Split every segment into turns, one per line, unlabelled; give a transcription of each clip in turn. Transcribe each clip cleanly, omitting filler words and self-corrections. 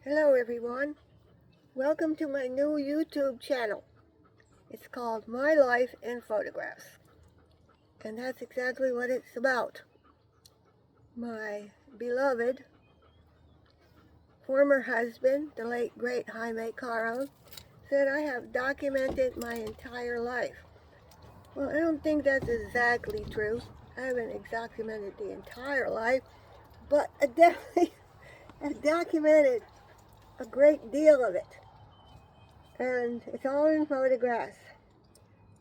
Hello everyone, welcome to my new YouTube channel. It's called My Life in Photographs, and that's exactly what it's about. My beloved former husband, the late great Jaime Caro, said I have documented my entire life. Well, I don't think that's exactly true. I haven't documented the entire life, but I definitely have documented a great deal of it. And it's all in photographs.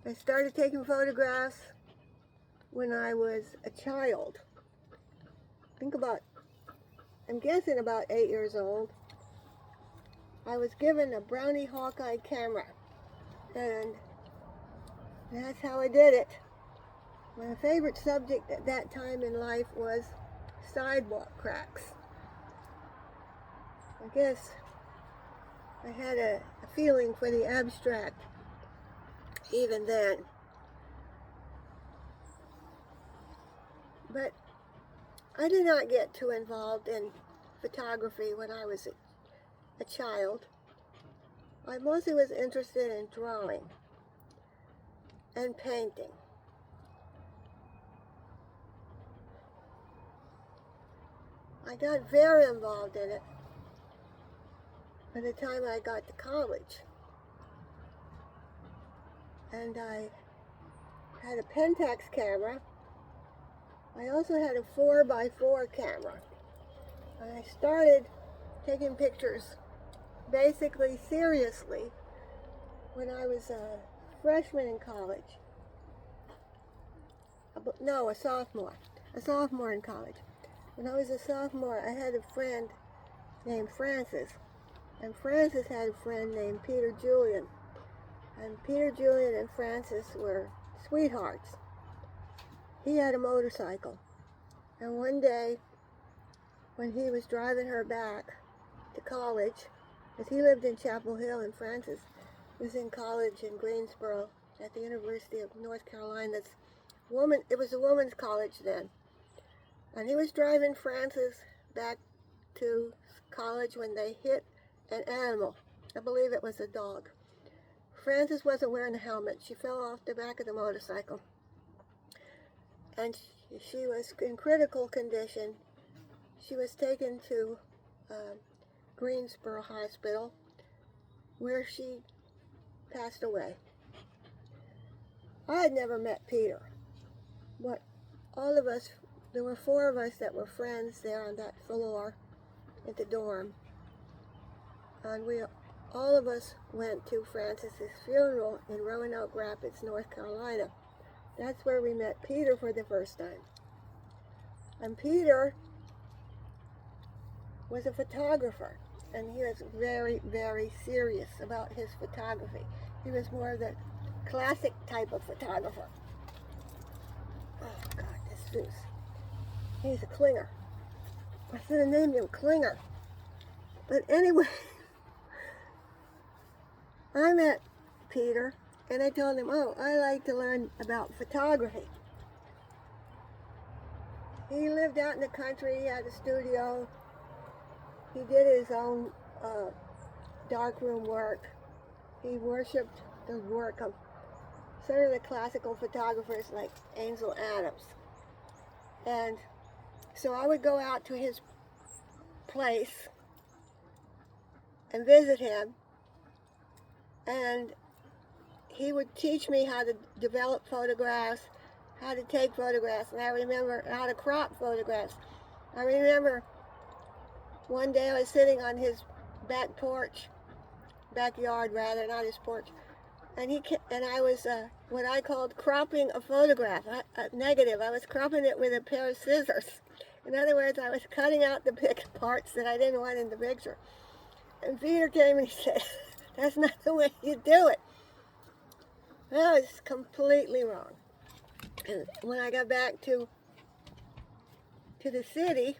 I started taking photographs when I was a child. I'm guessing about 8 years old. I was given a Brownie Hawkeye camera, and that's how I did it. My favorite subject at that time in life was sidewalk cracks. I guess I had a feeling for the abstract even then. But I did not get too involved in photography when I was a child. I mostly was interested in drawing and painting. I got very involved in it by the time I got to college. And I had a Pentax camera. I also had a 4x4 camera. And I started taking pictures basically seriously when I was a freshman in college. No, a sophomore in college. When I was a sophomore, I had a friend named Francis, and Francis had a friend named Peter Julian. And Peter Julian and Francis were sweethearts. He had a motorcycle, and one day when he was driving her back to college, because he lived in Chapel Hill and Francis was in college in Greensboro at the University of North Carolina. It was a women's college then. And he was driving Francis back to college when they hit an animal. I believe it was a dog. Francis wasn't wearing a helmet. She fell off the back of the motorcycle. And she was in critical condition. She was taken to Greensboro Hospital, where she passed away. I had never met Peter, but all of us, there were 4 of us that were friends there on that floor at the dorm. And all of us went to Francis's funeral in Roanoke Rapids, North Carolina. That's where we met Peter for the first time. And Peter was a photographer, and he was very, very serious about his photography. He was more of the classic type of photographer. Oh God, this Zeus. He's a clinger. I should have named him Clinger. But anyway, I met Peter, and I told him, oh, I like to learn about photography. He lived out in the country, he had a studio. He did his own darkroom work. He worshipped the work of some of the classical photographers like Ansel Adams. And so I would go out to his place and visit him, and he would teach me how to develop photographs, how to take photographs, and I remember how to crop photographs. I remember one day I was sitting on his backyard rather, not his porch, and I was what I called cropping a photograph, a negative. I was cropping it with a pair of scissors. In other words, I was cutting out the big parts that I didn't want in the picture. And Peter came and he said, that's not the way you do it. That was completely wrong. And when I got back to the city,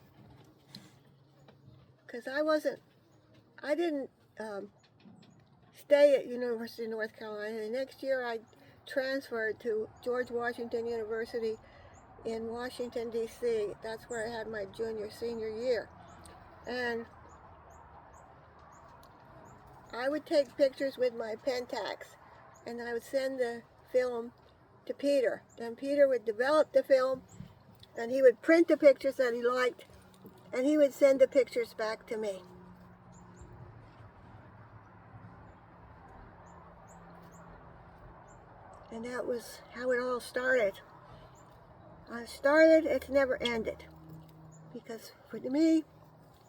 because I didn't stay at University of North Carolina. The next year I transferred to George Washington University in Washington, D.C. That's where I had my senior year. And I would take pictures with my Pentax, and I would send the film to Peter. Then Peter would develop the film, and he would print the pictures that he liked, and he would send the pictures back to me. And that was how it all started. It's never ended. Because for me,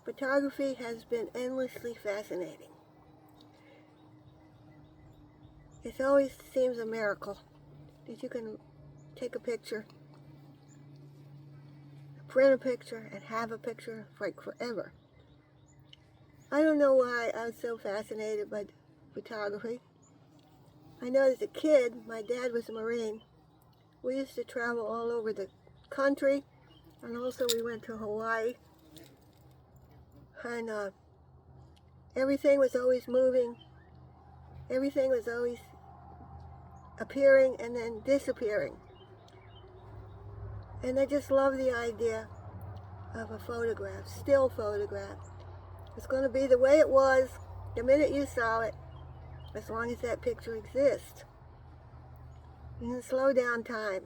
photography has been endlessly fascinating. It always seems a miracle that you can take a picture, print a picture, and have a picture like forever. I don't know why I was so fascinated by photography. I know as a kid, my dad was a Marine. We used to travel all over the country, and also we went to Hawaii. And everything was always moving. Everything was always appearing and then disappearing. And I just love the idea of a photograph, still photograph. It's going to be the way it was the minute you saw it, as long as that picture exists. You can slow down time.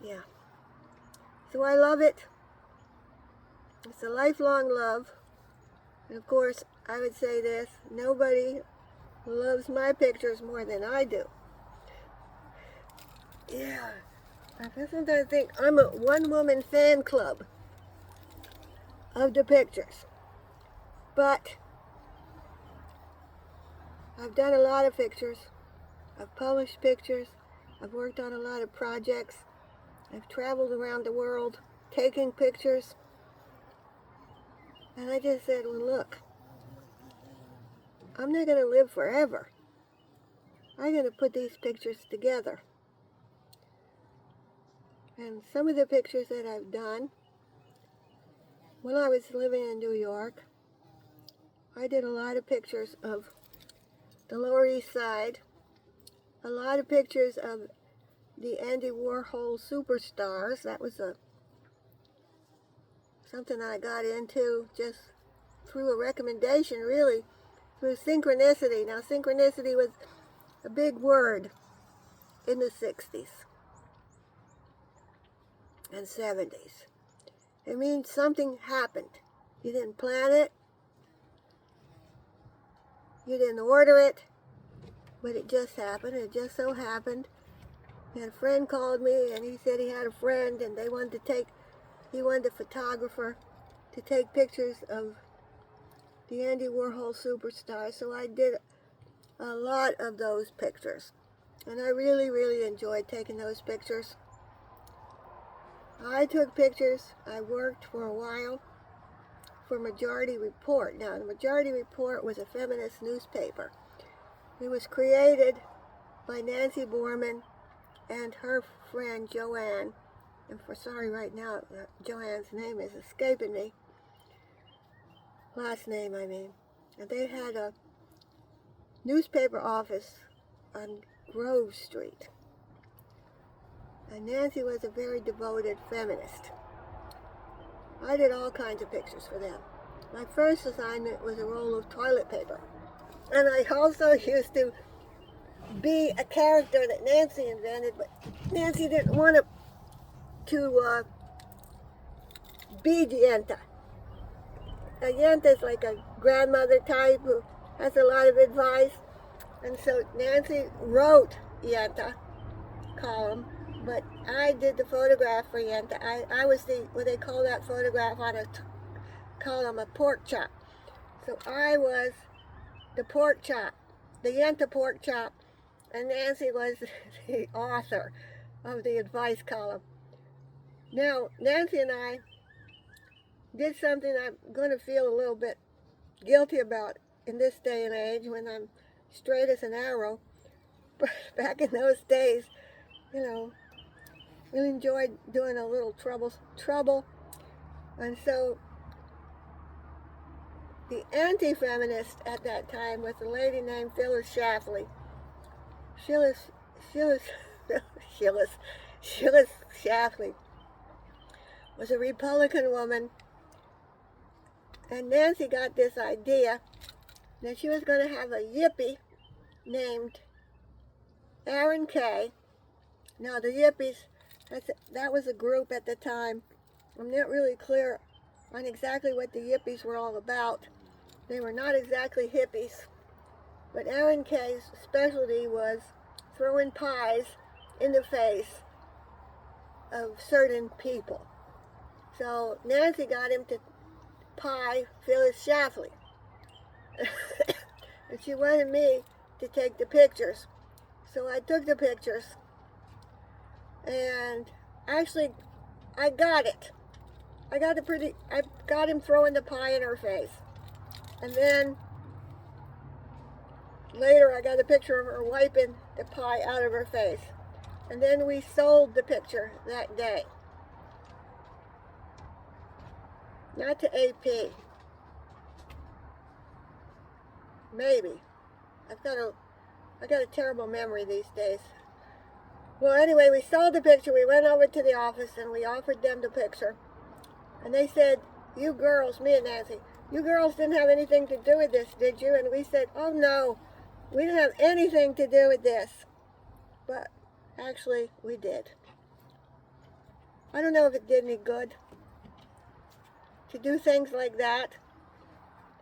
Yeah. So I love it. It's a lifelong love. And of course, I would say this, nobody loves my pictures more than I do. Yeah. I sometimes think I'm a one-woman fan club of the pictures. But I've done a lot of pictures. I've published pictures. I've worked on a lot of projects. I've traveled around the world taking pictures. And I just said, well, look, I'm not going to live forever. I'm going to put these pictures together. And some of the pictures that I've done, when I was living in New York, I did a lot of pictures of the Lower East Side, a lot of pictures of the Andy Warhol superstars. That was something I got into just through a recommendation, really, through synchronicity. Now, synchronicity was a big word in the 60s and 70s. It means something happened. You didn't plan it. You didn't order it. But it just happened. It just so happened. And a friend called me and he said he had a friend and he wanted a photographer to take pictures of the Andy Warhol superstar. So I did a lot of those pictures. And I really, really enjoyed taking those pictures. I took pictures. I worked for a while for Majority Report. Now, the Majority Report was a feminist newspaper. It was created by Nancy Borman and her friend Joanne. And right now, Joanne's name is escaping me. Last name, I mean. And they had a newspaper office on Grove Street. And Nancy was a very devoted feminist. I did all kinds of pictures for them. My first assignment was a roll of toilet paper. And I also used to be a character that Nancy invented, but Nancy didn't want to be Yenta. Yenta is like a grandmother type who has a lot of advice. And so Nancy wrote Yenta column, but I did the photograph for Yenta. I was what they call that photograph on a column, a pork chop. So I was the pork chop, the Yenta pork chop, and Nancy was the author of the advice column. Now, Nancy and I did something I'm going to feel a little bit guilty about in this day and age when I'm straight as an arrow. But back in those days, really enjoyed doing a little trouble. And so the anti-feminist at that time was a lady named Phyllis Schlafly. Phyllis Schlafly was a Republican woman, And Nancy got this idea that she was going to have a yippie named Aaron Kay. Now the Yippies, that was a group at the time. I'm not really clear on exactly what the Yippies were all about. They were not exactly hippies. But Aaron Kay's specialty was throwing pies in the face of certain people. So Nancy got him to pie Phyllis Schlafly. And she wanted me to take the pictures. So I took the pictures. And actually, I got it. I got him throwing the pie in her face. And then later I got a picture of her wiping the pie out of her face. And then we sold the picture that day. Not to AP. Maybe. I got a terrible memory these days. Well, anyway, we sold the picture. We went over to the office and we offered them the picture. And they said, you girls, me and Nancy, you girls didn't have anything to do with this, did you? And we said, oh no, we didn't have anything to do with this. But actually, we did. I don't know if it did any good to do things like that.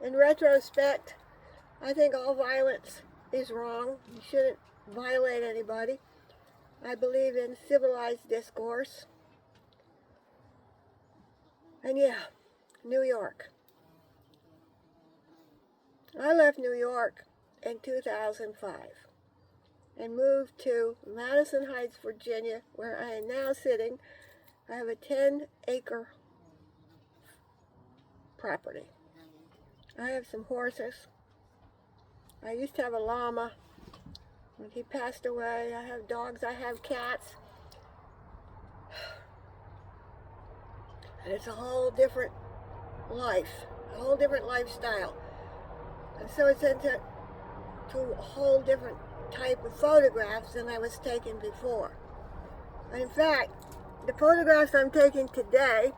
In retrospect, I think all violence is wrong. You shouldn't violate anybody. I believe in civilized discourse. And yeah, New York. I left New York in 2005 and moved to Madison Heights, Virginia, where I am now sitting. I have a 10-acre property. I have some horses. I used to have a llama. When he passed away, I have dogs, I have cats. And it's a whole different life, a whole different lifestyle. And so it's into a whole different type of photographs than I was taking before. And in fact, the photographs I'm taking today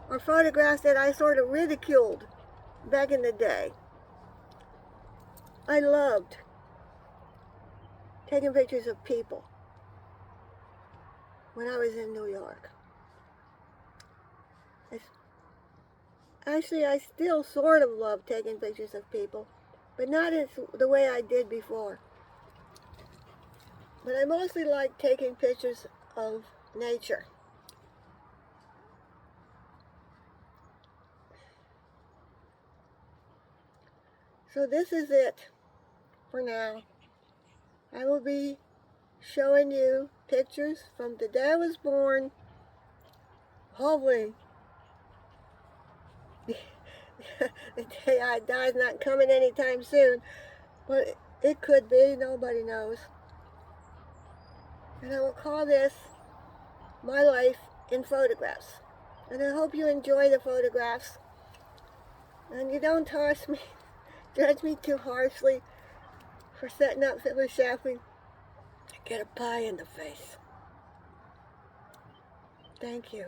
are photographs that I sort of ridiculed back in the day. I loved taking pictures of people when I was in New York. Actually, I still sort of love taking pictures of people, but not as the way I did before. But I mostly like taking pictures of nature. So this is it for now. I will be showing you pictures from the day I was born. Hopefully, the day I die is not coming anytime soon, but it could be, nobody knows. And I will call this My Life in Photographs. And I hope you enjoy the photographs. And you don't judge me too harshly for setting up Phyllis Schlafly to get a pie in the face. Thank you.